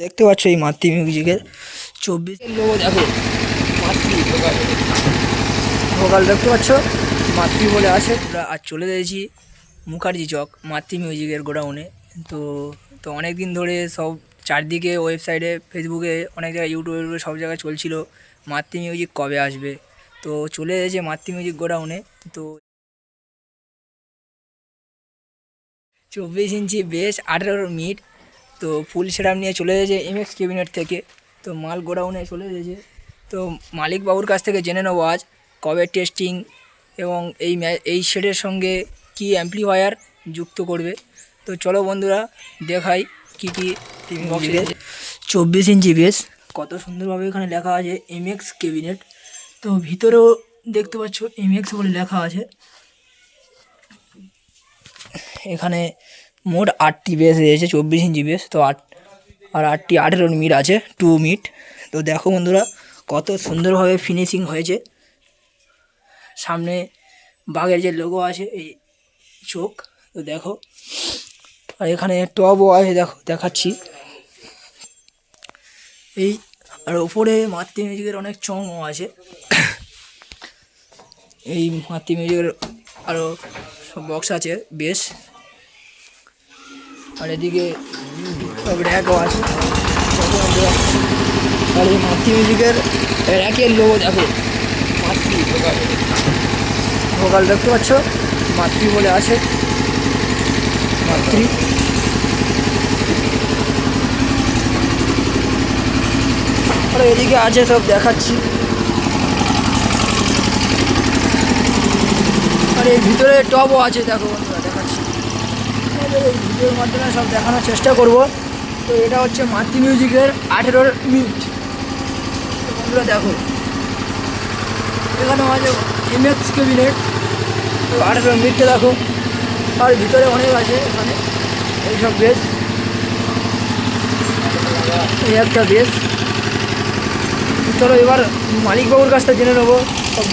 দেখতে পাচ্ছ এই মাতৃ মিউজিকের 24 লোগো দেখো। মাতৃ ভোকাল দেখতে পাচ্ছ, মাতৃ বলে আছে। আমরা আজ চলে এসেছি মুখার্জি চক মাতৃ মিউজিকের গোডাউনে। তো তো অনেক দিন ধরে সব চারদিকে ওয়েবসাইটে, ফেসবুকে, অনেক জায়গায়, ইউটিউবে সব জায়গায় চলছিল মাতৃ মিউজিক কবে আসবে। তো চলে এসেছে মাতৃ মিউজিক গোডাউনে। তো 24 ইঞ্চি বেস, 18 মিড। তো ফুল সেটআপ নিয়ে চলে এসেছে এমএক্স ক্যাবিনেট থেকে। তো মাল গোডাউনে চলে এসেছে। তো মালিক বাবুর কাছ থেকে জেনে নেবো আজ কবে টেস্টিং এবং এই সেটের সঙ্গে কি অ্যাম্পলিফায়ার যুক্ত করবে। তো চলো বন্ধুরা দেখাই কি কি বক্সে 24 ইঞ্চি বেস। কত সুন্দরভাবে এখানে লেখা আছে এমএক্স ক্যাবিনেট। তো ভিতরেও দেখতে পাচ্ছ এমএক্স বলে লেখা আছে। এখানে মোট 8টি বেস রয়েছে, 24 ইঞ্চি বেস। তো 8টি 18 মিট আছে, 2 মিট। তো দেখো বন্ধুরা কত সুন্দরভাবে ফিনিশিং হয়েছে। সামনে বাঘের যে লোগো আছে, এই চোখ, তো দেখো। আর এখানে টবও আছে, দেখো দেখাচ্ছি। এই আর ওপরে মাতৃ মিউজিকের অনেক চংও আছে। এই মাতৃ মিউজিকের আরও সব বক্স আছে বেশ। আর এদিকে সব র্যাকও আছে। আর এই মাতৃ মিউজিকের র্যাকের লোগো দেখো, মাতৃ ভোকাল দেখতে পাচ্ছ, মাতৃ বলে আছে, মাতৃ। আর এদিকে আছে সব দেখাচ্ছি। আর এই ভিতরে টবও আছে, দেখো বন্ধুরা দেখাচ্ছি। এই ভিডিওর মাধ্যমে সব দেখানোর চেষ্টা করব। তো এটা হচ্ছে মাতৃ মিউজিকের 18 মিট। বন্ধুরা দেখো এখানেও আছে এমএক্স ক্যাবিনেট। তো 18 মিটটা দেখো। আর ভিতরে অনেক আছে এখানে এইসব বেস। এই একটা বেস। চলো এবার মালিক বাবুর কাছ থেকে জেনে নেবো সব